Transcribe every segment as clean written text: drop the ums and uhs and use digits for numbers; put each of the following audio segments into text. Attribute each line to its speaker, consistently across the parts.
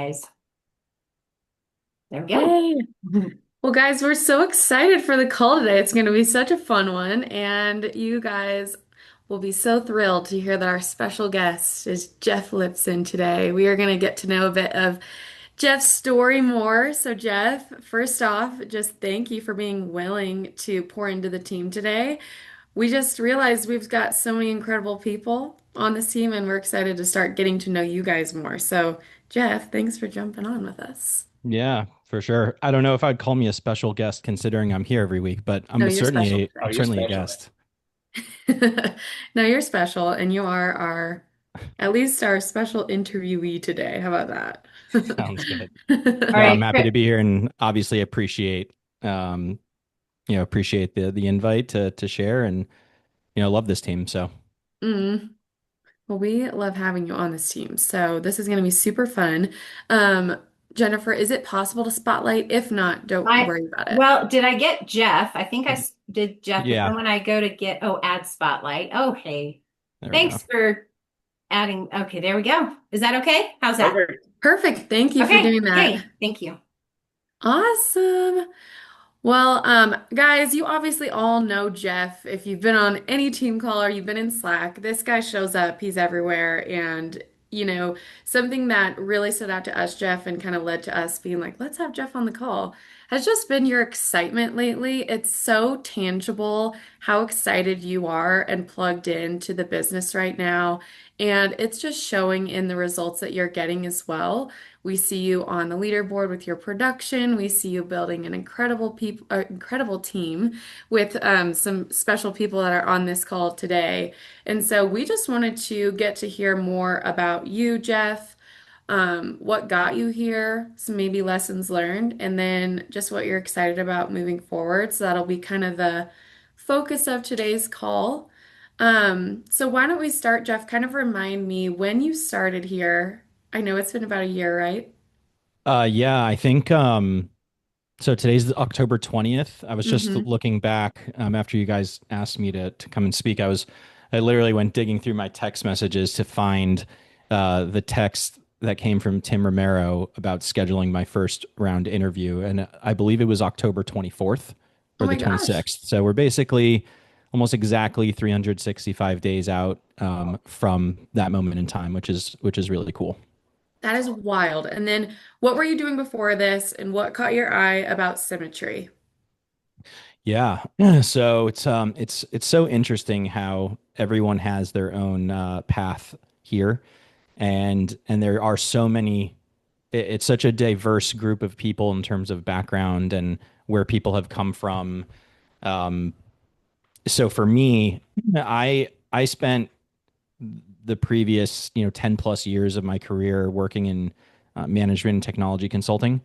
Speaker 1: guys. There we go.
Speaker 2: Yay. Well, guys, we're so excited for the call today. It's going to be such a fun one, and you guys will be so thrilled to hear that our special guest is Jeff Lipson today. We are going to get to know a bit of Jeff's story more. So, Jeff, first off, just thank you for being willing to pour into the team today. We just realized we've got so many incredible people on this team, and we're excited to start getting to know you guys more. So, Jeff, thanks for jumping on with us.
Speaker 3: Yeah, for sure. I don't know if I'd call me a special guest considering I'm here every week, but
Speaker 2: No,
Speaker 3: I'm
Speaker 2: you're special
Speaker 3: certainly
Speaker 2: today.
Speaker 3: I'm certainly a guest.
Speaker 2: No, you're special, and you are our, at least our special interviewee today. How about
Speaker 3: Sounds good.
Speaker 1: All
Speaker 3: No,
Speaker 2: that?
Speaker 3: I'm
Speaker 1: right,
Speaker 3: happy
Speaker 1: Chris.
Speaker 3: to be here and obviously um appreciate the invite to share and love this team. So,
Speaker 2: Mm. Well, we love having you on this team, so this is going to be super fun. Um, Jennifer, is it possible to spotlight? If not, don't
Speaker 1: I
Speaker 2: worry about it.
Speaker 1: well, did I get Jeff? I think did Jeff, but then
Speaker 3: yeah,
Speaker 1: when I go to get add spotlight. Okay.
Speaker 3: there we go.
Speaker 1: Thanks for adding. Okay, there we go. Is that okay? How's that?
Speaker 2: Perfect. Thank you for
Speaker 1: Okay.
Speaker 2: doing that.
Speaker 1: Yay. Thank you.
Speaker 2: Awesome. Well, guys, you obviously all know Jeff. If you've been on any team call or you've been in Slack, this guy shows up. He's everywhere. And, something that really stood out to us, Jeff, and kind of led to us being like, let's have Jeff on the call, has just been your excitement lately. It's so tangible how excited you are and plugged into the business right now. And it's just showing in the results that you're getting as well. We see you on the leaderboard with your production. We see you building an incredible team with some special people that are on this call today. And so we just wanted to get to hear more about you, Jeff, what got you here, some maybe lessons learned, and then just what you're excited about moving forward. So that'll be kind of the focus of today's call. So why don't we start, Jeff? Kind of remind me when you started here. I know it's been about a year, right?
Speaker 3: Yeah, I think so today's October 20th. I was just
Speaker 2: Mm-hmm.
Speaker 3: looking back after you guys asked me to come and speak. I literally went digging through my text messages to find the text that came from Tim Romero about scheduling my first round interview, and I believe it was October 24th
Speaker 2: Oh
Speaker 3: or the
Speaker 2: my gosh.
Speaker 3: 26th. So we're basically almost exactly 365 days out from that moment in time, which is really cool.
Speaker 2: That is wild. And then what were you doing before this and what caught your eye about symmetry?
Speaker 3: Yeah. So it's so interesting how everyone has their own path here, and there are so many. It's such a diverse group of people in terms of background and where people have come from. Um, so for me, I spent the previous 10 plus years of my career working in management and technology consulting.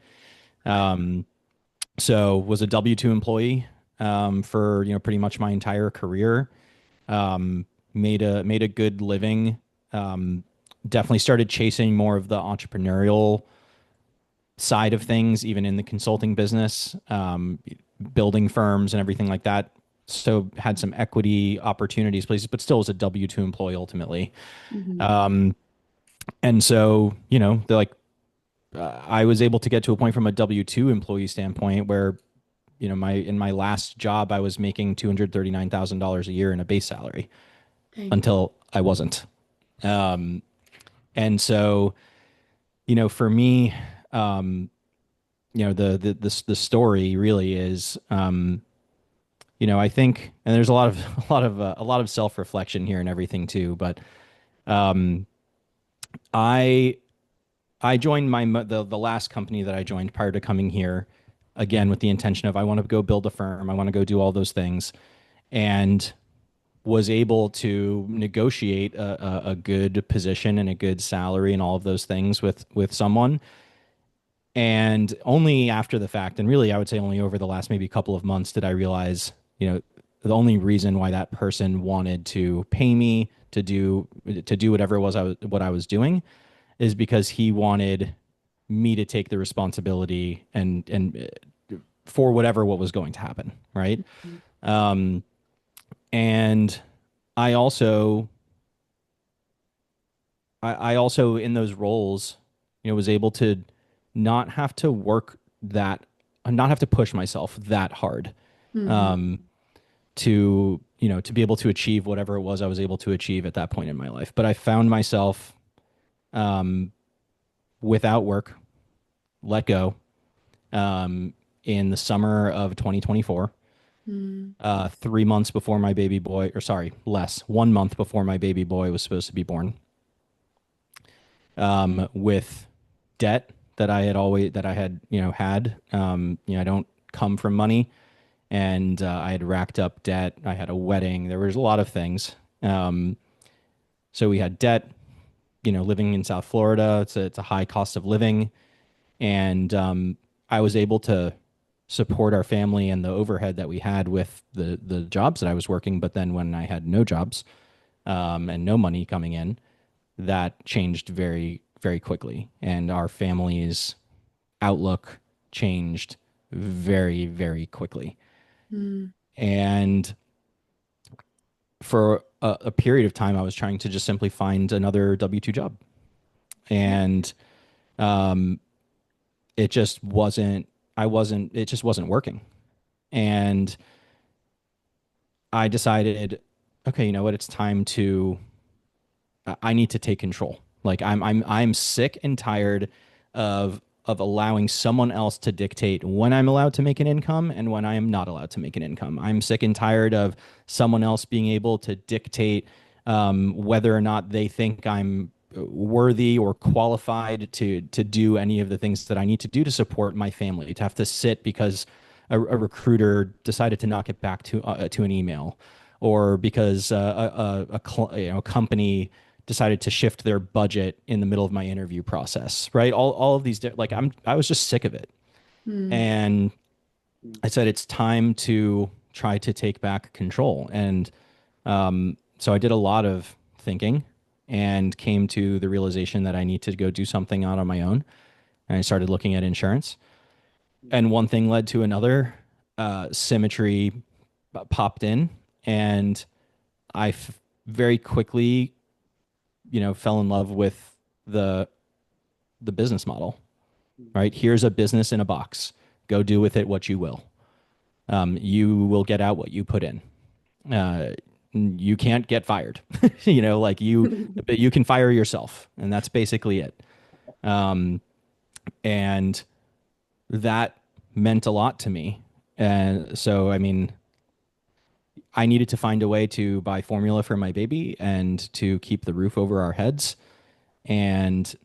Speaker 3: Um, so was a W-2 employee for pretty much my entire career. Made a good living. Um, Definitely started chasing more of the entrepreneurial side of things, even in the consulting business, building firms and everything like that. So had some equity opportunities, places, but still was a W-2 employee ultimately.
Speaker 2: Hmm.
Speaker 3: Um, and so they're like I was able to get to a point from a W-2 employee standpoint where my in my last job I was making $239,000 a year in a base salary
Speaker 2: Dang.
Speaker 3: until I wasn't. Um, and so, for me, um, the story really is, I think, and there's a lot of a lot of self reflection here and everything too. But um, I I joined the last company that I joined prior to coming here, again with the intention of I want to go build a firm, I want to go do all those things, and was able to negotiate a good position and a good salary and all of those things with someone. And only after the fact, and really I would say only over the last maybe couple of months did I realize, the only reason why that person wanted to pay me to do whatever it was what I was doing is because he wanted me to take the responsibility and for what was going to happen, right? Um, and I also I also in those roles, was able to not have to work that, not have to push myself that hard,
Speaker 2: Hmm.
Speaker 3: um, to be able to achieve whatever it was I was able to achieve at that point in my life. But I found myself um, without work, let go, in the summer of 2024,
Speaker 2: Hmm.
Speaker 3: 3 months before my baby boy, or sorry, less, 1 month before my baby boy was supposed to be born, with debt that I had, had. I don't come from money, and I had racked up debt. I had a wedding. There was a lot of things. Um, so we had debt, living in South Florida. It's a high cost of living. And I was able to support our family and the overhead that we had with the jobs that I was working. But then when I had no jobs, and no money coming in, that changed very, very quickly. And our family's outlook changed very, very quickly.
Speaker 2: Hmm.
Speaker 3: And for a period of time, I was trying to just simply find another W-2 job.
Speaker 2: Yeah.
Speaker 3: And um, it just wasn't, it just wasn't working. And I decided, okay, you know what? It's time to, I need to take control. Like I'm sick and tired of allowing someone else to dictate when I'm allowed to make an income and when I am not allowed to make an income. I'm sick and tired of someone else being able to dictate whether or not they think I'm worthy or qualified to do any of the things that I need to do to support my family. To have to sit because a recruiter decided to not get back to an email, or because a company decided to shift their budget in the middle of my interview process, right? All of these like I was just sick of it.
Speaker 2: Hmm.
Speaker 3: And I said it's time to try to take back control. And so I did a lot of thinking and came to the realization that I need to go do something out on my own. And I started looking at insurance. And one thing led to another. Symmetry popped in, and very quickly, fell in love with the the business model. Right? Here's a business in a box. Go do with it what you will. You will get out what you put in. Uh, you can't get fired. Like but you can fire yourself, and that's basically it. Um, and that meant a lot to me. And so, I mean, I needed to find a way to buy formula for my baby and to keep the roof over our heads and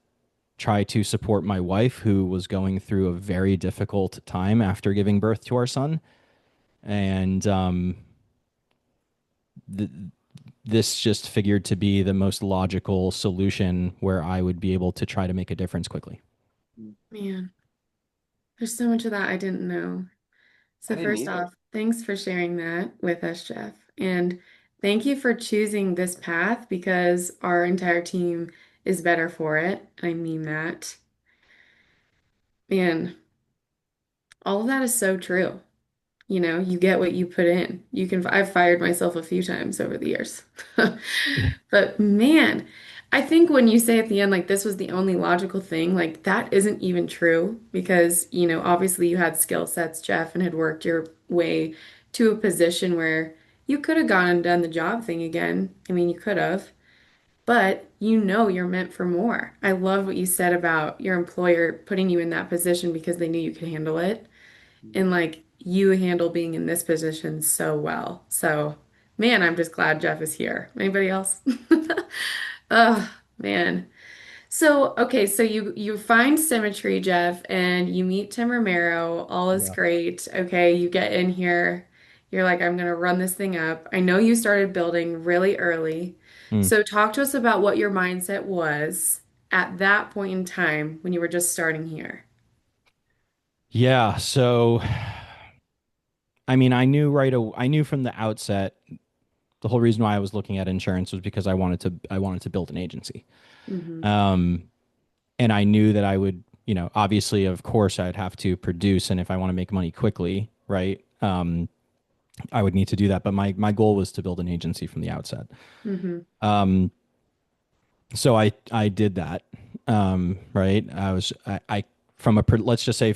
Speaker 3: try to support my wife, who was going through a very difficult time after giving birth to our son. And th- this just figured to be the most logical solution where I would be able to try to make a difference quickly.
Speaker 2: Man, there's so much of that I didn't know.
Speaker 4: I
Speaker 2: So
Speaker 4: didn't
Speaker 2: first
Speaker 4: either.
Speaker 2: off, thanks for sharing that with us, Jeff. And thank you for choosing this path because our entire team is better for it. I mean that. Man, all of that is so true. You know, you get what you put in. I've fired myself a few times over the years. But man, I think when you say at the end, like, this was the only logical thing, like, that isn't even true because, obviously you had skill sets, Jeff, and had worked your way to a position where you could have gone and done the job thing again. I mean, you could have, but you're meant for more. I love what you said about your employer putting you in that position because they knew you could handle it. And like you handle being in this position so well. So, man, I'm just glad Jeff is here. Anybody else? Oh, man. So, okay, so you find symmetry, Jeff, and you meet Tim Romero. All is
Speaker 3: Yeah.
Speaker 2: great. Okay, you get in here. You're like, I'm gonna run this thing up. I know you started building really early.
Speaker 3: Mm.
Speaker 2: So talk to us about what your mindset was at that point in time when you were just starting here.
Speaker 3: Yeah. So, I mean, I knew from the outset the whole reason why I was looking at insurance was because I wanted to build an agency.
Speaker 2: Hmm.
Speaker 3: Um, and I knew that I would, obviously, of course, I'd have to produce, and if I want to make money quickly, right, I would need to do that. But my goal was to build an agency from the outset.
Speaker 2: Hmm.
Speaker 3: Um, so I did that, right? I from let's just say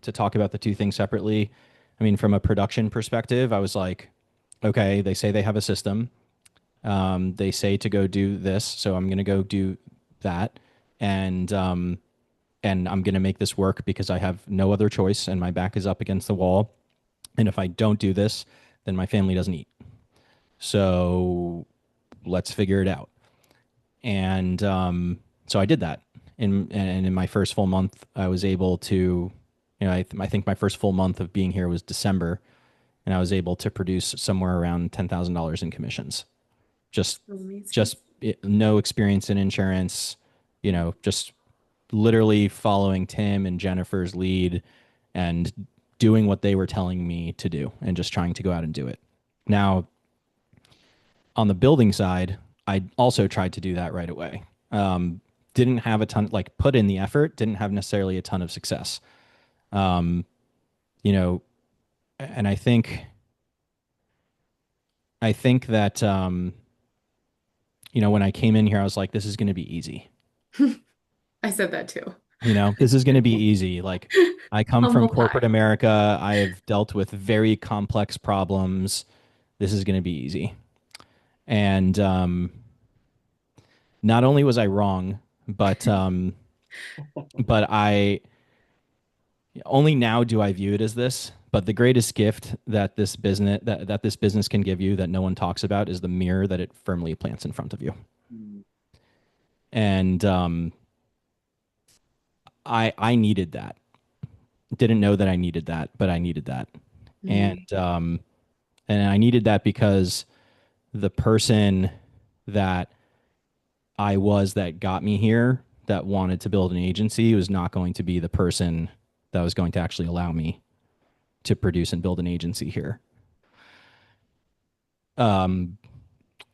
Speaker 3: to talk about the two things separately. I mean, from a production perspective, I was like, okay, they say they have a system. They say to go do this, so I'm gonna go do that, and I'm gonna make this work because I have no other choice, and my back is up against the wall. And if I don't do this, then my family doesn't eat. So let's figure it out. And so I did that. And in my first full month, I was able to, I think my first full month of being here was December, and I was able to produce somewhere around $10,000 in commissions. Just,
Speaker 2: Amazing.
Speaker 3: just no experience in insurance, just literally following Tim and Jennifer's lead and doing what they were telling me to do and just trying to go out and do it. Now, on the building side, I also tried to do that right away. Didn't have a ton, like put in the effort, didn't have necessarily a ton of success. Um, you know, and I think that, when I came in here, I was like, this is going to be easy.
Speaker 2: I said that too.
Speaker 3: This is going to be easy. Like, I come from
Speaker 2: Humble
Speaker 3: corporate
Speaker 2: pie.
Speaker 3: America. I have dealt with very complex problems. This is going to be easy. And not only was I wrong, but I only now do I view it as this. But the greatest gift that this business can give you that no one talks about is the mirror that it firmly plants in front of you. And I needed that. Didn't know that I needed that, but I needed that.
Speaker 2: Mm,
Speaker 3: And I needed that because the person that I was that got me here, that wanted to build an agency, was not going to be the person that was going to actually allow me to produce and build an agency here. Um,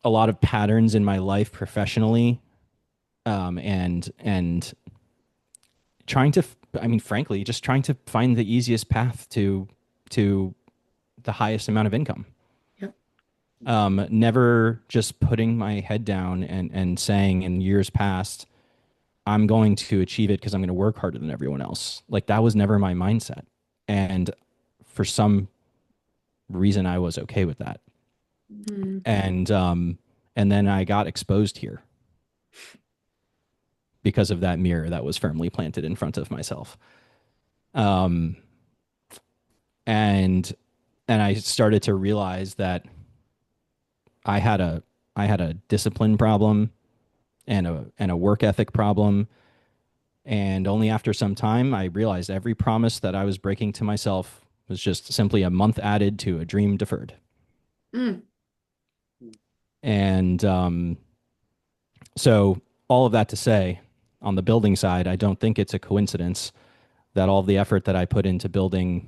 Speaker 3: a lot of patterns in my life professionally, and trying to, I mean, frankly, just trying to find the easiest path to the highest amount of income.
Speaker 2: yep.
Speaker 3: Never just putting my head down and saying in years past, I'm going to achieve it because I'm going to work harder than everyone else. Like that was never my mindset. And for some reason, I was okay with that.
Speaker 2: Mm.
Speaker 3: And then I got exposed here because of that mirror that was firmly planted in front of myself. Um, and and I started to realize that I had a I had a discipline problem and a work ethic problem. And only after some time, I realized every promise that I was breaking to myself was just simply a month added to a dream deferred.
Speaker 2: Mm.
Speaker 3: And so, all of that to say, on the building side, I don't think it's a coincidence that all of the effort that I put into building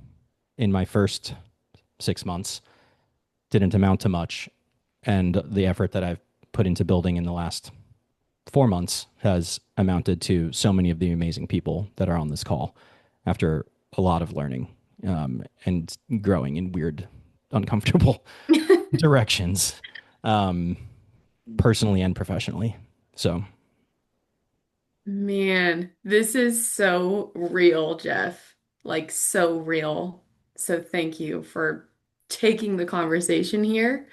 Speaker 3: in my first 6 months didn't amount to much. And the effort that I've put into building in the last 4 months has amounted to so many of the amazing people that are on this call after a lot of learning, and growing in weird, uncomfortable directions, um, personally and professionally. So,
Speaker 2: Man, this is so real, Jeff. Like, so real. So, thank you for taking the conversation here.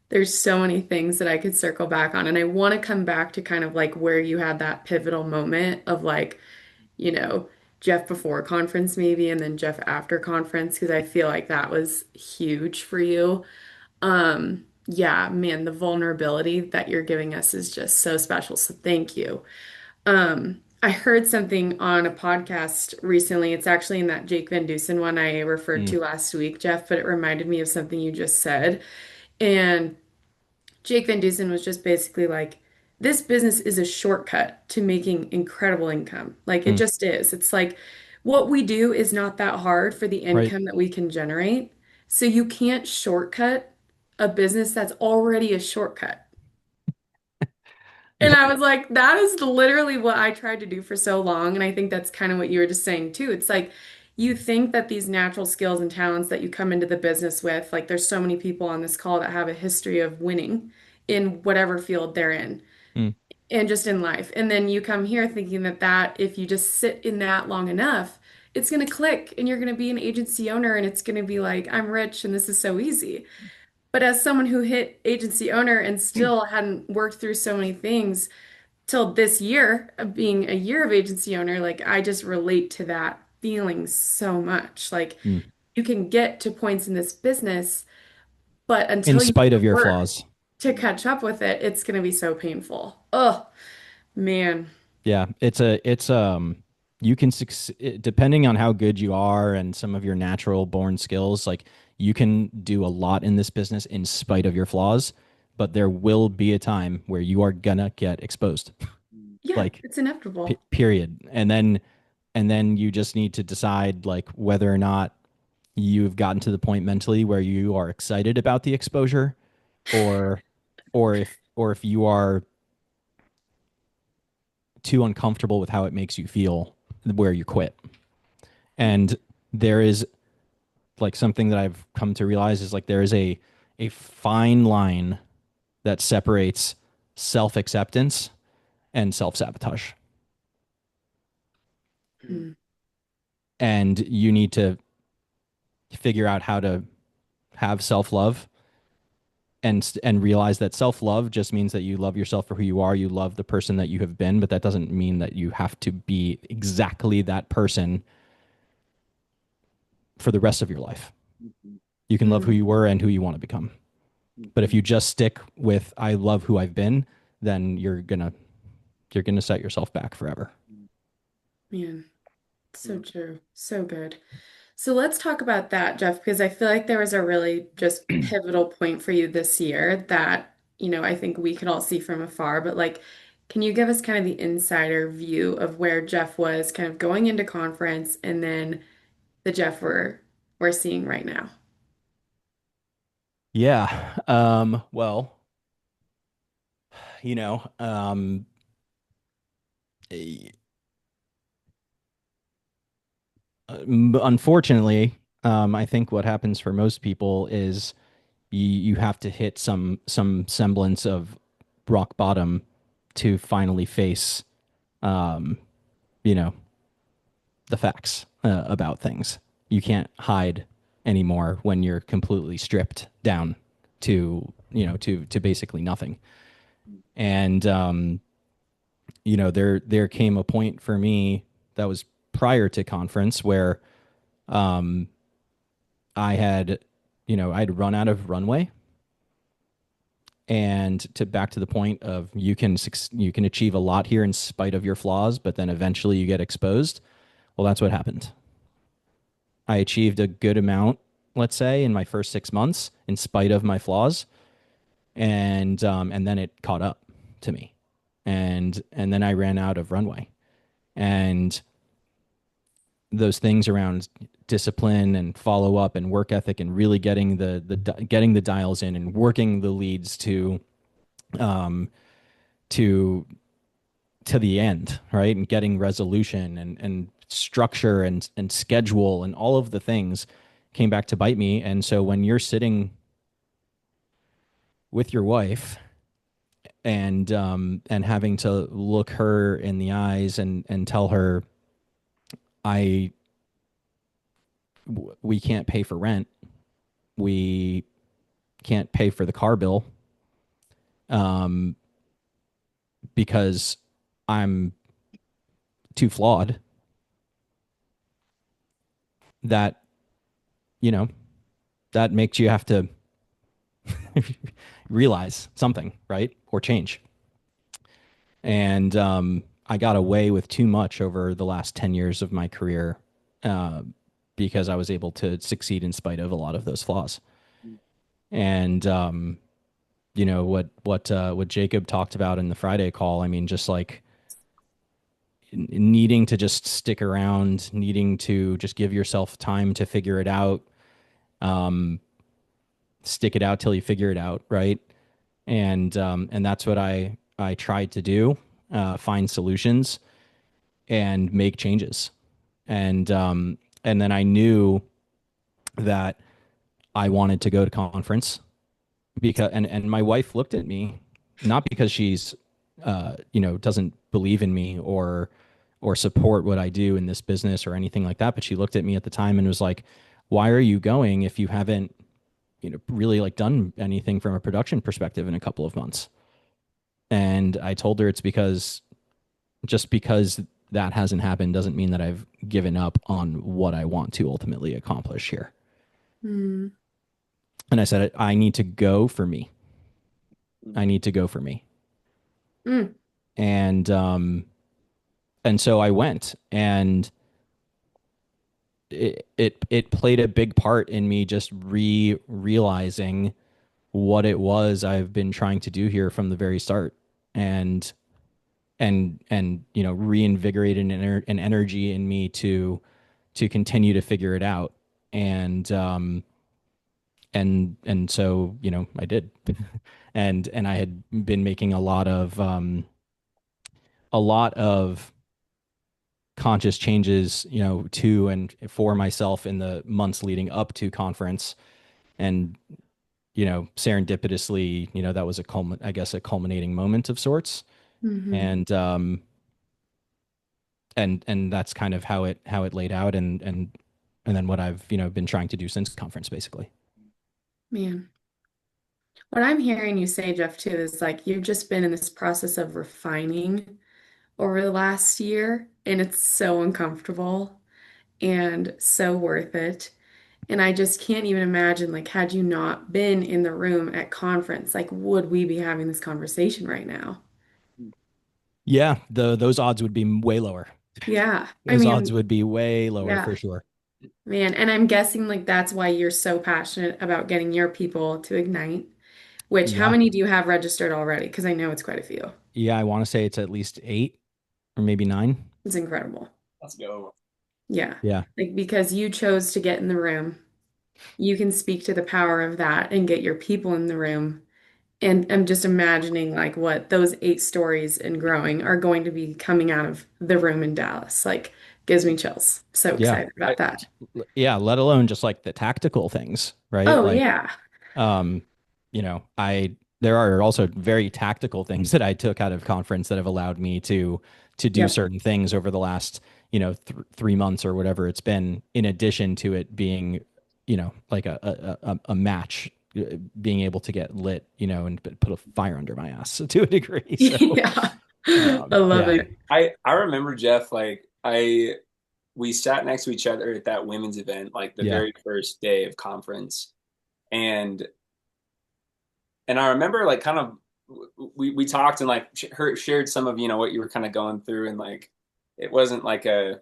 Speaker 2: There's so many things that I could circle back on. And I want to come back to kind of like where you had that pivotal moment of like, you know, Jeff before conference, maybe, and then Jeff after conference, because I feel like that was huge for you. Yeah, man, the vulnerability that you're giving us is just so special. So, thank you. I heard something on a podcast recently. It's actually in that Jake Van Dusen one I referred
Speaker 3: mm,
Speaker 2: to last week, Jeff, but it reminded me of something you just said. And Jake Van Dusen was just basically like, this business is a shortcut to making incredible income. Like it
Speaker 3: mm,
Speaker 2: just is. It's like what we do is not that hard for the
Speaker 3: right.
Speaker 2: income that we can generate. So you can't shortcut a business that's already a shortcut. And
Speaker 3: Yep.
Speaker 2: I was like, that is literally what I tried to do for so long. And I think that's kind of what you were just saying too. It's like you think that these natural skills and talents that you come into the business with, like there's so many people on this call that have a history of winning in whatever field they're in.
Speaker 3: Mm,
Speaker 2: and just in life. And then you come here thinking that if you just sit in that long enough, it's going to click and you're going to be an agency owner and it's going to be like, I'm rich and this is so easy. But as someone who hit agency owner and still hadn't worked through so many things till this year, of being a year of agency owner, like I just relate to that feeling so much. Like
Speaker 3: Mm.
Speaker 2: you can get to points in this business, but
Speaker 3: In
Speaker 2: until you do
Speaker 3: spite of
Speaker 2: the
Speaker 3: your
Speaker 2: work
Speaker 3: flaws.
Speaker 2: to catch up with it, it's going to be so painful. Oh, man.
Speaker 3: Yeah, you can succeed depending on how good you are and some of your natural born skills, like you can do a lot in this business in spite of your flaws, but there will be a time where you are gonna get exposed.
Speaker 2: Yeah,
Speaker 3: Like
Speaker 2: it's inevitable.
Speaker 3: period. And then you just need to decide like whether or not you've gotten to the point mentally where you are excited about the exposure or or if you are too uncomfortable with how it makes you feel where you quit. And there is like something that I've come to realize is like there is a fine line that separates self-acceptance and self-sabotage.
Speaker 2: Mm.
Speaker 3: And you need to figure out how to have self-love and realize that self-love just means that you love yourself for who you are, you love the person that you have been, but that doesn't mean that you have to be exactly that person for the rest of your life. You can love who
Speaker 2: Mm.
Speaker 3: you were and who you want to become. But if you just stick with I love who I've been, then you're gonna set yourself back forever.
Speaker 2: Man, so true. So good. So let's talk about that, Jeff, because I feel like there was a really just pivotal point for you this year that, I think we could all see from afar. But like, can you give us kind of the insider view of where Jeff was kind of going into conference and then the Jeff we're seeing right now?
Speaker 3: Yeah. Well, you know, eh, unfortunately, I think what happens for most people is you have to hit some semblance of rock bottom to finally face, um, you know, the facts about things. You can't hide anymore when you're completely stripped down to basically nothing. And there came a point for me that was prior to conference where um, I'd run out of runway, and to back to the point of you can achieve a lot here in spite of your flaws, but then eventually you get exposed. Well, that's what happened. I achieved a good amount, let's say, in my first 6 months, in spite of my flaws, and then it caught up to me, and then I ran out of runway, and those things around discipline and follow up and work ethic and really getting getting the dials in and working the leads um to to the end, right? And getting resolution and structure and schedule and all of the things came back to bite me. And so when you're sitting with your wife and having to look her in the eyes and tell her I we can't pay for rent, we can't pay for the car bill, um, because I'm too flawed, that you know that makes you have to realize something, right? Or change. And I got away with too much over the last 10 years of my career, uh, because I was able to succeed in spite of a lot of those flaws. And what Jacob talked about in the Friday call, I mean, just like needing to just stick around, needing to just give yourself time to figure it out, um, stick it out till you figure it out, right? And that's what I tried to do, find solutions and make changes, and then I knew that I wanted to go to conference because and my wife looked at me, not because she's doesn't believe in me or support what I do in this business or anything like that. But she looked at me at the time and was like, "Why are you going if you haven't, really like done anything from a production perspective in a couple of months?" And I told her it's because just because that hasn't happened doesn't mean that I've given up on what I want to ultimately accomplish here.
Speaker 2: Mm.
Speaker 3: And I said, I need to go for me. I need to go for me.
Speaker 2: Mm.
Speaker 3: And so I went, and it played a big part in me just realizing what it was I've been trying to do here from the very start, and reinvigorated an energy in me to continue to figure it out. And so I did. And I had been making a lot of conscious changes, to and for myself in the months leading up to conference. And serendipitously, that was I guess a culminating moment of sorts.
Speaker 2: Hmm.
Speaker 3: And that's kind of how it laid out, and then what I've been trying to do since conference, basically.
Speaker 2: Man, what I'm hearing you say, Jeff, too, is like you've just been in this process of refining over the last year, and it's so uncomfortable and so worth it. And I just can't even imagine, like, had you not been in the room at conference, like, would we be having this conversation right now?
Speaker 3: Yeah, those odds would be way lower.
Speaker 2: Yeah. I
Speaker 3: Those odds
Speaker 2: mean,
Speaker 3: would be way lower
Speaker 2: yeah,
Speaker 3: for sure.
Speaker 2: man. And I'm guessing, like, that's why you're so passionate about getting your people to Ignite, which how
Speaker 3: Yeah.
Speaker 2: many do you have registered already? Because I know it's quite a few.
Speaker 3: Yeah, I want to say it's at least 8 or maybe 9.
Speaker 2: It's incredible.
Speaker 4: Let's go.
Speaker 2: Yeah.
Speaker 3: Yeah.
Speaker 2: Like, because you chose to get in the room, you can speak to the power of that and get your people in the room. And I'm just imagining like what those 8 stories and growing are going to be coming out of the room in Dallas. Like gives me chills. So
Speaker 3: Yeah.
Speaker 2: excited about that.
Speaker 3: Yeah, let alone just like the tactical things, right?
Speaker 2: Oh
Speaker 3: Like,
Speaker 2: yeah.
Speaker 3: um, I there are also very tactical things that I took out of conference that have allowed me to do
Speaker 2: Yep.
Speaker 3: certain things over the last, 3 months or whatever it's been, in addition to it being, like a match, being able to get lit, and put a fire under my ass to a degree. So,
Speaker 2: Yeah. I love
Speaker 3: yeah,
Speaker 2: it.
Speaker 4: I remember Jeff, like I we sat next to each other at that women's event, like the
Speaker 3: yeah,
Speaker 4: very first day of conference. And I remember like kind of we talked and like shared some of, what you were kind of going through, and like it wasn't like a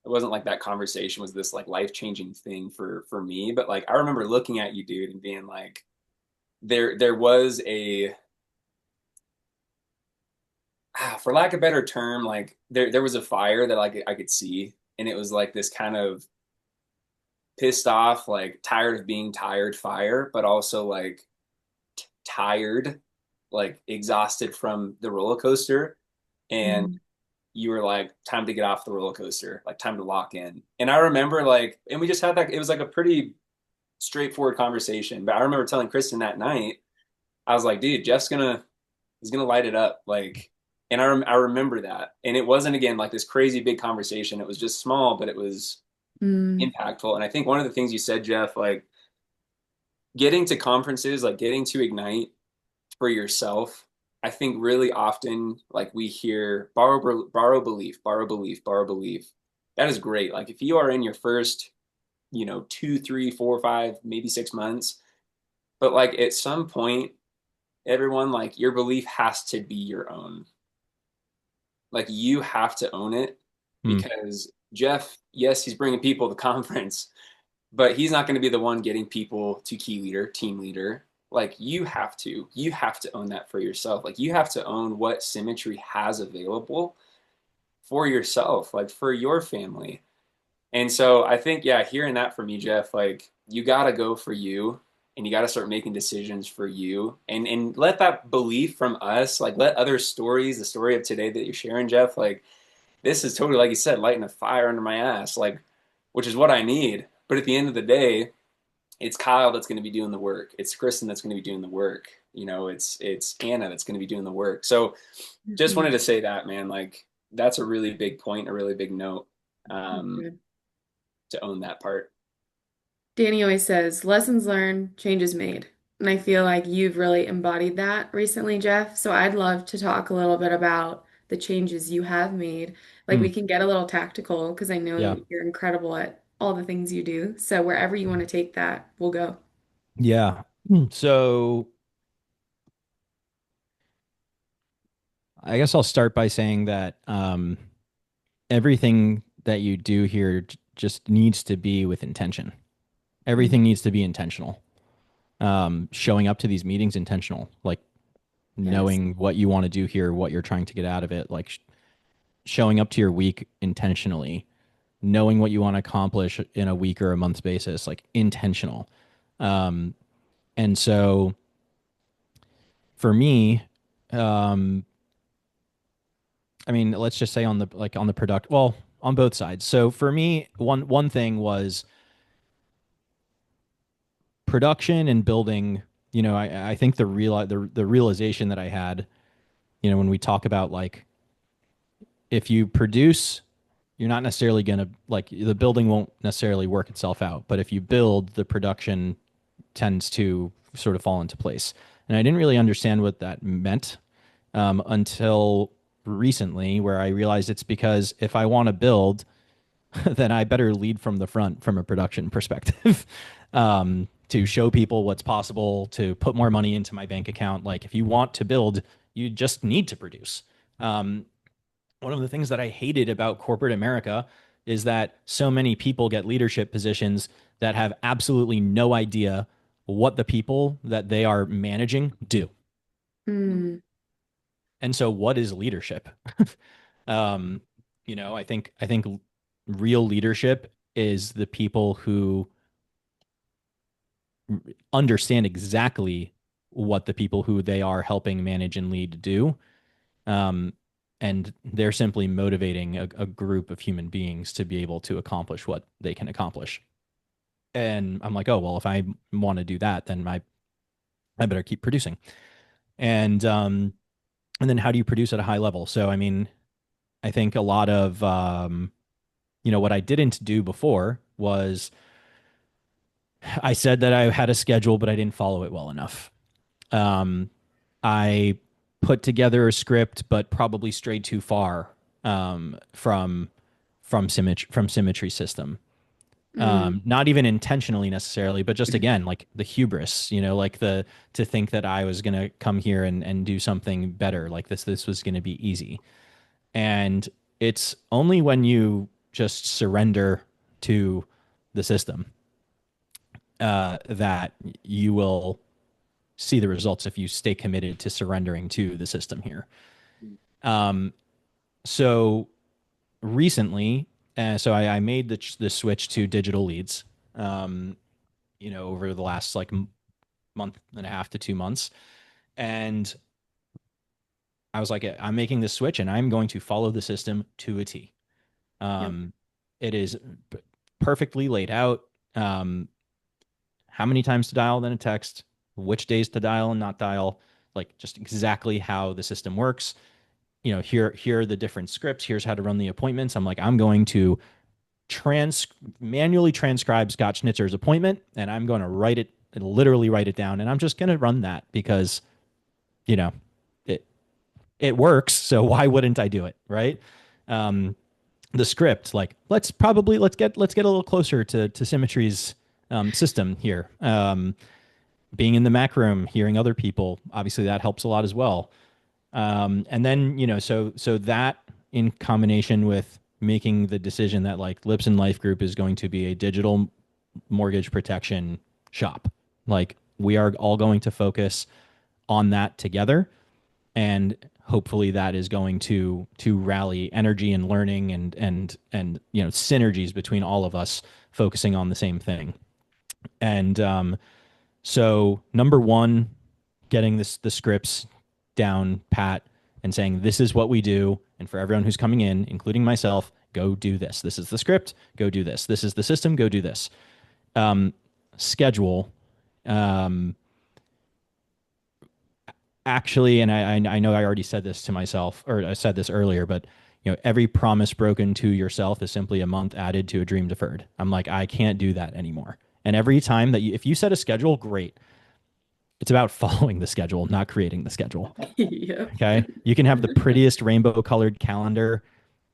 Speaker 4: it wasn't like that conversation was this like life-changing thing for me, but like I remember looking at you, dude, and being like there was a for lack of a better term, like there was a fire that like I could see, and it was like this kind of pissed off, like tired of being tired fire, but also like tired, like exhausted from the roller coaster. And
Speaker 2: Mm.
Speaker 4: you were like, time to get off the roller coaster, like time to lock in. And I remember like, and we just had that, it was like a pretty straightforward conversation. But I remember telling Kristen that night, I was like, dude, he's gonna light it up. Like, and I remember that. And it wasn't again like this crazy big conversation. It was just small, but it was
Speaker 2: Mm.
Speaker 4: impactful. And I think one of the things you said, Jeff, like getting to conferences, like getting to Ignite for yourself, I think really often like we hear borrow belief, borrow belief, borrow belief. That is great. Like if you are in your first, 2, 3, 4, 5, maybe 6 months, but like at some point, everyone, like your belief has to be your own. Like you have to own it,
Speaker 3: mm,
Speaker 4: because Jeff, yes, he's bringing people to conference, but he's not going to be the one getting people to key leader, team leader. Like you have to own that for yourself. Like you have to own what Symmetry has available for yourself, like for your family. And so I think, yeah, hearing that from you, Jeff, like you got to go for you, and you got to start making decisions for you, and let that belief from us, like let other stories, the story of today that you're sharing, Jeff, like this is totally, like you said, lighting a fire under my ass, like, which is what I need. But at the end of the day, it's Kyle that's going to be doing the work. It's Kristen that's going to be doing the work. it's Anna that's going to be doing the work. So just wanted
Speaker 2: Mhm.
Speaker 4: to say that, man, like that's a really big point, a really big note, um,
Speaker 2: Good.
Speaker 4: to own that part.
Speaker 2: Danny always says, lessons learned, changes made. And I feel like you've really embodied that recently, Jeff. So I'd love to talk a little bit about the changes you have made. Like
Speaker 3: Hmm.
Speaker 2: we can get a little tactical because I
Speaker 3: Yeah.
Speaker 2: know you're incredible at all the things you do. So wherever you want to take that, we'll go.
Speaker 3: Yeah. So I guess I'll start by saying that everything that you do here just needs to be with intention.
Speaker 2: Mm.
Speaker 3: Everything needs to be intentional. Showing up to these meetings intentional, like
Speaker 2: Yes.
Speaker 3: knowing what you want to do here, what you're trying to get out of it, like showing up to your week intentionally, knowing what you want to accomplish in a week or a month's basis, like intentional. Um, and so for me, um, I mean, let's just say on the like on the product, well, on both sides. So for me, one thing was production and building. I think the realization that I had, when we talk about like if you produce, you're not necessarily going to like the building won't necessarily work itself out, but if you build, the production tends to sort of fall into place. And I didn't really understand what that meant until recently, where I realized it's because if I want to build, then I better lead from the front from a production perspective, to show people what's possible, to put more money into my bank account. Like, if you want to build, you just need to produce. Um, One of the things that I hated about corporate America is that so many people get leadership positions that have absolutely no idea what the people that they are managing do.
Speaker 2: Mm,
Speaker 3: And so what is leadership? um, I think real leadership is the people who understand exactly what the people who they are helping manage and lead do. Um, and they're simply motivating a group of human beings to be able to accomplish what they can accomplish. And I'm like, oh well, if I want to do that, then I better keep producing. And then how do you produce at a high level? So I mean, I think a lot of what I didn't do before was I said that I had a schedule, but I didn't follow it well enough. Um, I put together a script, but probably strayed too far from symmetry system.
Speaker 2: mm,
Speaker 3: Not even intentionally necessarily, but just again like the hubris, like the to think that I was gonna come here and do something better, like this was gonna be easy. And it's only when you just surrender to the system that you will see the results if you stay committed to surrendering to the system here. Um, so recently, so I made the switch to digital leads, um, over the last like month and a half to 2 months. And I was like, I'm making this switch and I'm going to follow the system to a T.
Speaker 2: yep.
Speaker 3: Um, it is perfectly laid out. Um, how many times to dial, then a text, which days to dial and not dial, like just exactly how the system works. Here are the different scripts. Here's how to run the appointments. I'm like, I'm going to trans manually transcribe Scott Schnitzer's appointment, and I'm going to write it and literally write it down, and I'm just going to run that because you know it it works. So why wouldn't I do it, right? Um, the script, like let's get a little closer to Symmetry's system here. Being in the Mac room, hearing other people, obviously that helps a lot as well. And then so that in combination with making the decision that like Lipson Life Group is going to be a digital mortgage protection shop, like we are all going to focus on that together, and hopefully that is going to rally energy and learning and synergies between all of us focusing on the same thing. And so number one, getting the scripts down pat and saying this is what we do, and for everyone who's coming in, including myself, go do this. This is the script. Go do this. This is the system. Go do this. Schedule. Um, actually, and I know I already said this to myself, or I said this earlier, but every promise broken to yourself is simply a month added to a dream deferred. I'm like, I can't do that anymore. And every time that if you set a schedule, great. It's about following the schedule, not creating the schedule.
Speaker 2: Yep.
Speaker 3: Okay. You can have the prettiest rainbow colored calendar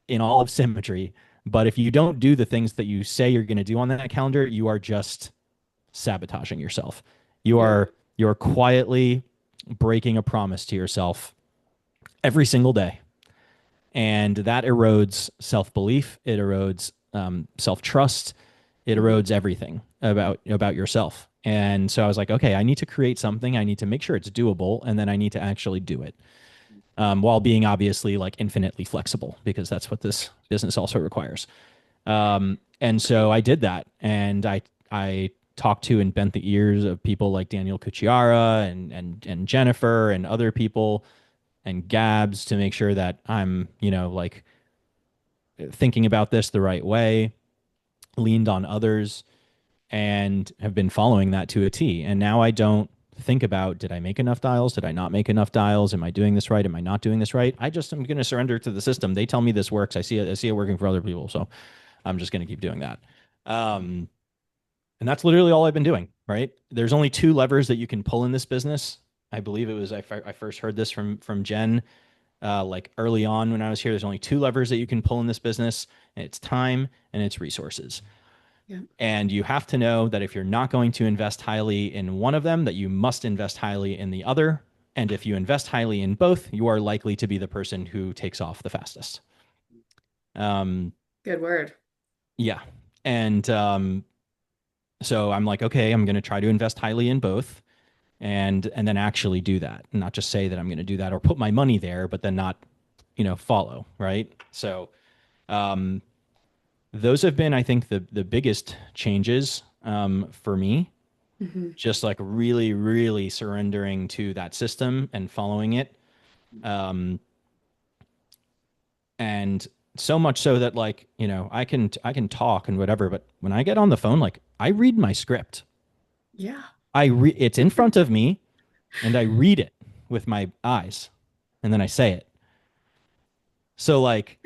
Speaker 3: in all of symmetry, but if you don't do the things that you say you're going to do on that calendar, you are just sabotaging yourself. You
Speaker 2: Yep.
Speaker 3: are you're quietly breaking a promise to yourself every single day, and that erodes self-belief. It erodes self-trust. It
Speaker 2: Mhm.
Speaker 3: erodes everything about yourself. And so I was like, okay, I need to create something. I need to make sure it's doable, and then I need to actually do it, while being obviously like infinitely flexible, because that's what this business also requires. And so I did that, and I talked to and bent the ears of people like Daniel Cucciara and Jennifer and other people and Gabs to make sure that I'm like thinking about this the right way. Leaned on others and have been following that to a T. And now I don't think about, did I make enough dials? Did I not make enough dials? Am I doing this right? Am I not doing this right? I just am going to surrender to the system. They tell me this works. I see it. I see it working for other people. So I'm just going to keep doing that. Um, and that's literally all I've been doing, right? There's only two levers that you can pull in this business. I believe it was, I first heard this from Jen, like early on when I was here. There's only two levers that you can pull in this business, and it's time and it's resources.
Speaker 2: Yep.
Speaker 3: And you have to know that if you're not going to invest highly in one of them, that you must invest highly in the other. And if you invest highly in both, you are likely to be the person who takes off the fastest. Um,
Speaker 2: Good word.
Speaker 3: yeah. And so I'm like, okay, I'm going to try to invest highly in both, and then actually do that, and not just say that I'm going to do that or put my money there, but then not, follow. Right. So um, those have been, I think, the biggest changes for me.
Speaker 2: Hmm.
Speaker 3: Just like really, really surrendering to that system and following it. Um, and so much so that like, I can talk and whatever, but when I get on the phone, like I read my script.
Speaker 2: Yeah.
Speaker 3: It's in front of me and I read it with my eyes and then I say it. So like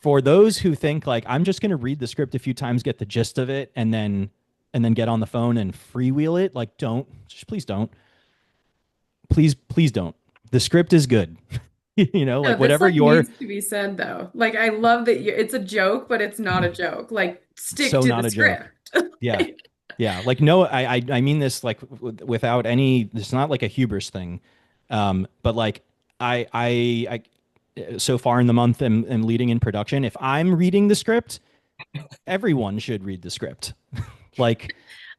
Speaker 3: for those who think like I'm just going to read the script a few times, get the gist of it, and then get on the phone and freewheel it, like don't, just please don't. Please don't. The script is good.
Speaker 2: No,
Speaker 3: Like
Speaker 2: this
Speaker 3: whatever
Speaker 2: like
Speaker 3: your
Speaker 2: needs to be said though. Like I love that it's a joke, but it's not a joke. Like stick
Speaker 3: so
Speaker 2: to the
Speaker 3: not a joke.
Speaker 2: script.
Speaker 3: Yeah.
Speaker 2: Like,
Speaker 3: Yeah. Like no, I mean this like without any, it's not like a hubris thing. But like so far in the month am leading in production. If I'm reading the script, everyone should read the script. like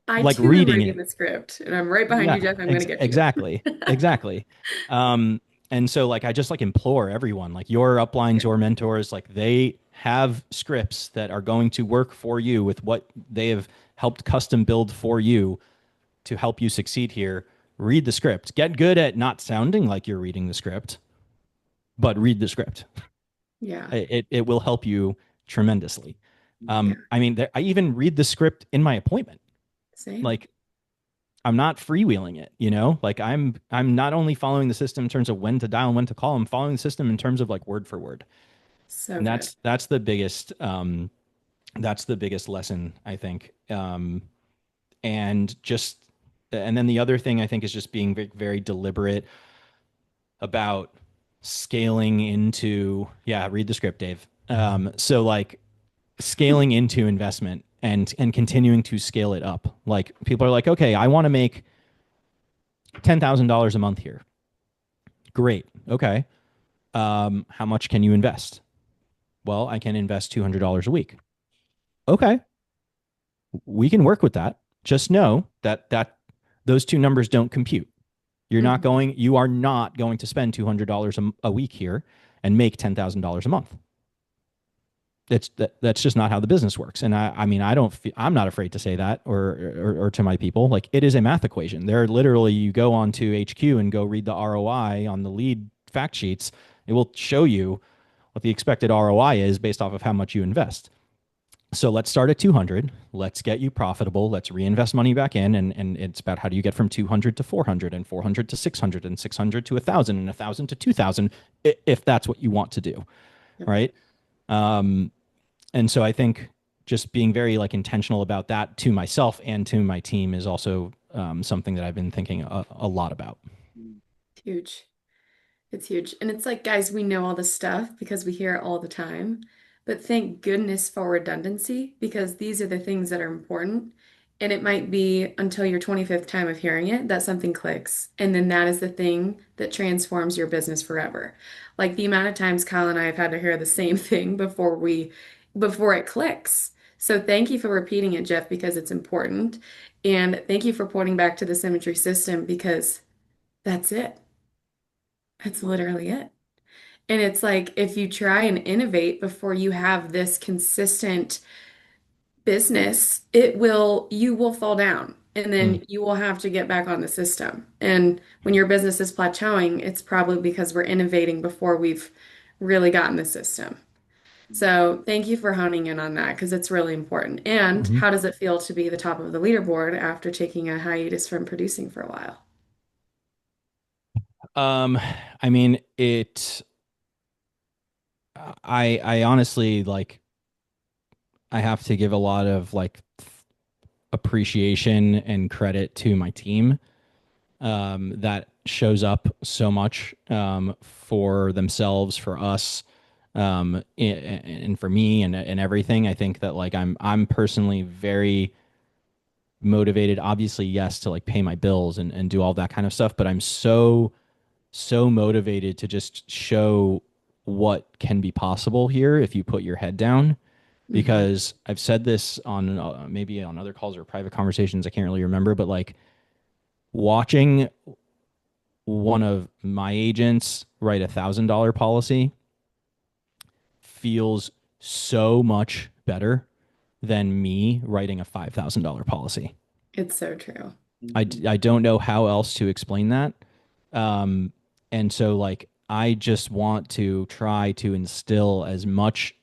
Speaker 2: I
Speaker 3: like
Speaker 2: too am
Speaker 3: reading
Speaker 2: reading
Speaker 3: it.
Speaker 2: the script and I'm right behind
Speaker 3: Yeah,
Speaker 2: you, Jeff. I'm gonna get you.
Speaker 3: exactly. Exactly. Um, and so like I just like implore everyone, like your uplines,
Speaker 2: Yeah.
Speaker 3: your mentors, like they have scripts that are going to work for you with what they have helped custom build for you to help you succeed here. Read the script. Get good at not sounding like you're reading the script, but read the script.
Speaker 2: Yeah.
Speaker 3: It will help you tremendously.
Speaker 2: Yeah.
Speaker 3: I mean, I even read the script in my appointment.
Speaker 2: Same.
Speaker 3: Like I'm not freewheeling it, Like I'm not only following the system in terms of when to dial and when to call, I'm following the system in terms of like word for word.
Speaker 2: So
Speaker 3: And
Speaker 2: good.
Speaker 3: that's the biggest lesson, I think. And just and then the other thing I think is just being very, very deliberate about scaling into, yeah, read the script, Dave. So like scaling into investment and continuing to scale it up. Like people are like, okay, I want to make $10,000 a month here. Great. Okay. How much can you invest? Well, I can invest $200 a week. Okay. We can work with that. Just know that those two numbers don't compute.
Speaker 2: Mhm.
Speaker 3: You are not going to spend $200 a week here and make $10,000 a month. That's just not how the business works. And I mean, I'm not afraid to say that or to my people. Like it is a math equation. There literally, you go onto HQ and go read the ROI on the lead fact sheets. It will show you what the expected ROI is based off of how much you invest. So let's start at 200. Let's get you profitable. Let's reinvest money back in. And it's about how do you get from 200 to 400 and 400 to 600 and 600 to 1,000 and 1,000 to 2,000, if that's what you want to do.
Speaker 2: Yep.
Speaker 3: Right. Um, and so I think just being very like intentional about that to myself and to my team is also something that I've been thinking a lot about.
Speaker 2: Huge. It's huge. And it's like, guys, we know all this stuff because we hear it all the time. But thank goodness for redundancy because these are the things that are important. And it might be until your 25th time of hearing it that something clicks. And then that is the thing that transforms your business forever. Like the amount of times Kyle and I have had to hear the same thing before it clicks. So thank you for repeating it, Jeff, because it's important. And thank you for pointing back to the symmetry system because that's it. That's literally it. And it's like if you try and innovate before you have this consistent business, you will fall down and
Speaker 3: Mm.
Speaker 2: then you will have to get back on the system. And when your business is plateauing, it's probably because we're innovating before we've really gotten the system. So thank you for honing in on that because it's really important. And
Speaker 3: Mhm.
Speaker 2: how does it feel to be the top of the leaderboard after taking a hiatus from producing for a while?
Speaker 3: Um, I mean, I honestly like, I have to give a lot of like appreciation and credit to my team that shows up so much for themselves, for us, and for me and everything. I think that like I'm personally very motivated, obviously, yes, to like pay my bills and do all that kind of stuff, but I'm so motivated to just show what can be possible here if you put your head down.
Speaker 2: Hmm.
Speaker 3: Because I've said this on maybe on other calls or private conversations, I can't really remember, but like watching one of my agents write $1,000 policy feels so much better than me writing a $5,000 policy.
Speaker 2: It's so true.
Speaker 3: I don't know how else to explain that. Um, and so like I just want to try to instill as much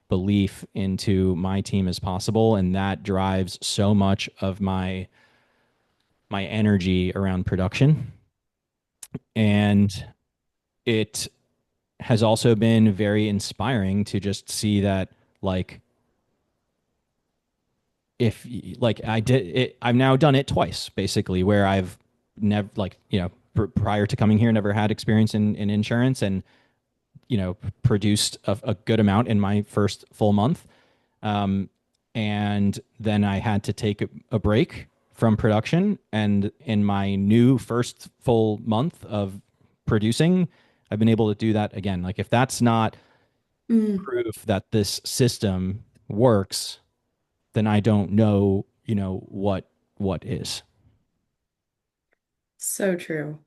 Speaker 3: belief into my team as possible, and that drives so much of my energy around production. And it has also been very inspiring to just see that like if like I did it, I've now done it twice basically where I've never like prior to coming here never had experience in insurance, and produced a good amount in my first full month, um, and then I had to take a break from production, and in my new first full month of producing I've been able to do that again. Like if that's not
Speaker 2: Mm.
Speaker 3: proof that this system works, then I don't know, what is.
Speaker 2: So true.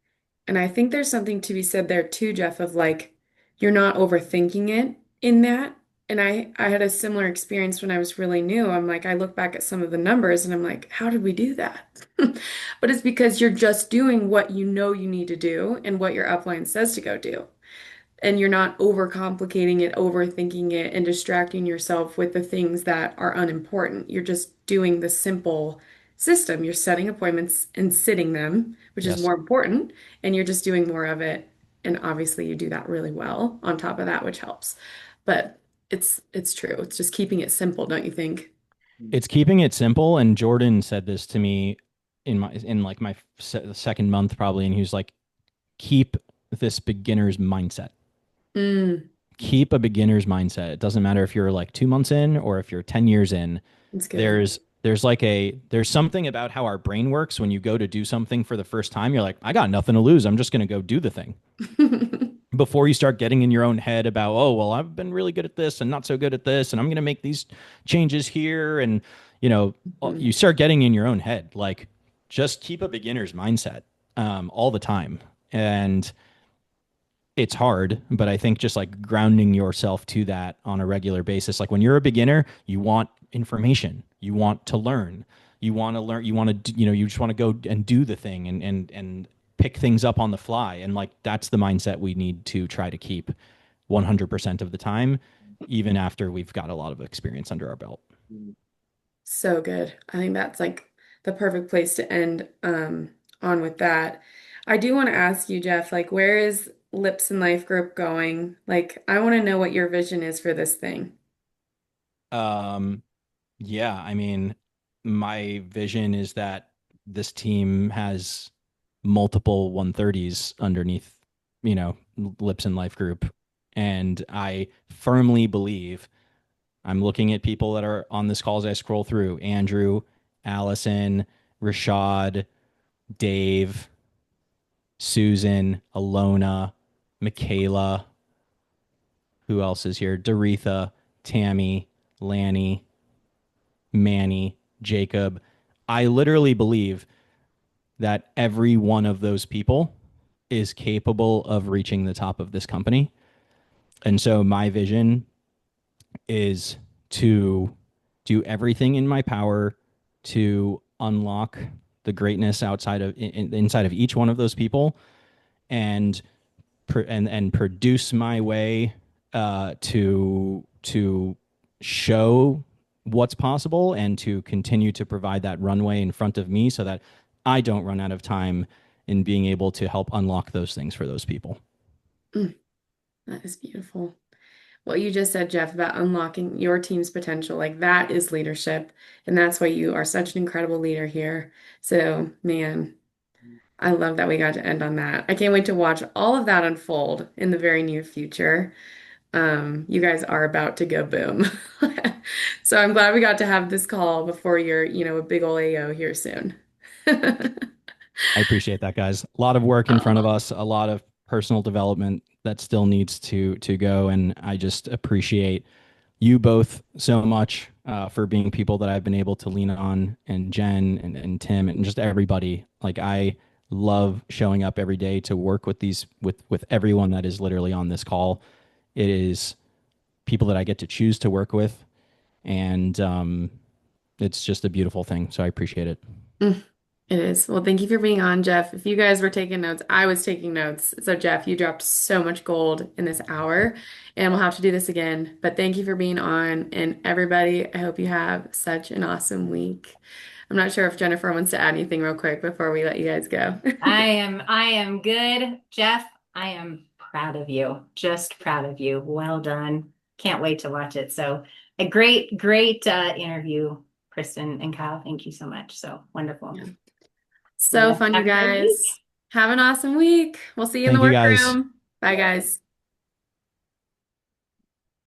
Speaker 2: And I think there's something to be said there too, Jeff, of like you're not overthinking it in that. And I had a similar experience when I was really new. I'm like, I look back at some of the numbers and I'm like, how did we do that? But it's because you're just doing what you know you need to do and what your upline says to go do, and you're not overcomplicating it, overthinking it, and distracting yourself with the things that are unimportant. You're just doing the simple system. You're setting appointments and sitting them, which is
Speaker 3: Yes.
Speaker 2: more important, and you're just doing more of it. And obviously you do that really well on top of that, which helps. But it's true. It's just keeping it simple, don't you think?
Speaker 3: It's keeping it simple. And Jordan said this to me in like my second month probably, and he was like, keep this beginner's mindset.
Speaker 2: Mm,
Speaker 3: Keep a beginner's mindset. It doesn't matter if you're like 2 months in or if you're 10 years in.
Speaker 2: it's good.
Speaker 3: There's something about how our brain works. When you go to do something for the first time, you're like, I got nothing to lose. I'm just going to go do the thing. Before you start getting in your own head about, oh, well, I've been really good at this and not so good at this, and I'm going to make these changes here. And,
Speaker 2: Mhm.
Speaker 3: you start getting in your own head. Like, just keep a beginner's mindset all the time. And it's hard, but I think just like grounding yourself to that on a regular basis. Like when you're a beginner, you want information, you want to learn, you want to, you just want to go and do the thing and pick things up on the fly. And like that's the mindset we need to try to keep 100% of the time, even after we've got a lot of experience under our belt.
Speaker 4: Mm.
Speaker 2: So good. I think that's like the perfect place to end on with that. I do want to ask you, Jeff, like where is Lipson Life Group going? Like I want to know what your vision is for this thing.
Speaker 3: Um, yeah, I mean, my vision is that this team has multiple 130s underneath, Lips and Life Group. And I firmly believe I'm looking at people that are on this call as I scroll through: Andrew, Allison, Rashad, Dave, Susan, Alona, Michaela. Who else is here? Doretha, Tammy, Lanny, Manny, Jacob. I literally believe that every one of those people is capable of reaching the top of this company. And so my vision is to do everything in my power to unlock the greatness inside of each one of those people, and and produce my way to show what's possible, and to continue to provide that runway in front of me so that I don't run out of time in being able to help unlock those things for those people.
Speaker 2: Mm, that is beautiful. What you just said, Jeff, about unlocking your team's potential, like that is leadership. And that's why you are such an incredible leader here. So, man, I love that we got to end on that. I can't wait to watch all of that unfold in the very near future. You guys are about to go boom. So I'm glad we got to have this call before you're, a big ol' AO here soon.
Speaker 3: I appreciate that, guys. A lot of work in front of
Speaker 2: Oh,
Speaker 3: us, a lot of personal development that still needs to go, and I just appreciate you both so much for being people that I've been able to lean on, and Jen and Tim and just everybody. Like, I love showing up every day to work with with everyone that is literally on this call. It is people that I get to choose to work with, and it's just a beautiful thing. So I appreciate it.
Speaker 2: mm, it is. Well, thank you for being on, Jeff. If you guys were taking notes, I was taking notes. So, Jeff, you dropped so much gold in this hour, and we'll have to do this again. But thank you for being on. And everybody, I hope you have such an awesome week. I'm not sure if Jennifer wants to add anything real quick before we let you guys go.
Speaker 1: I am good. Jeff, I am proud of you. Just proud of you. Well done. Can't wait to watch it. So a great interview, Kristen and Kyle. Thank you so much. So wonderful.
Speaker 2: Yeah.
Speaker 1: You
Speaker 2: So
Speaker 1: guys
Speaker 2: fun, you
Speaker 1: have a great week.
Speaker 2: guys. Have an awesome week. We'll see you in the
Speaker 3: Thank you, guys.
Speaker 2: workroom. Bye, guys.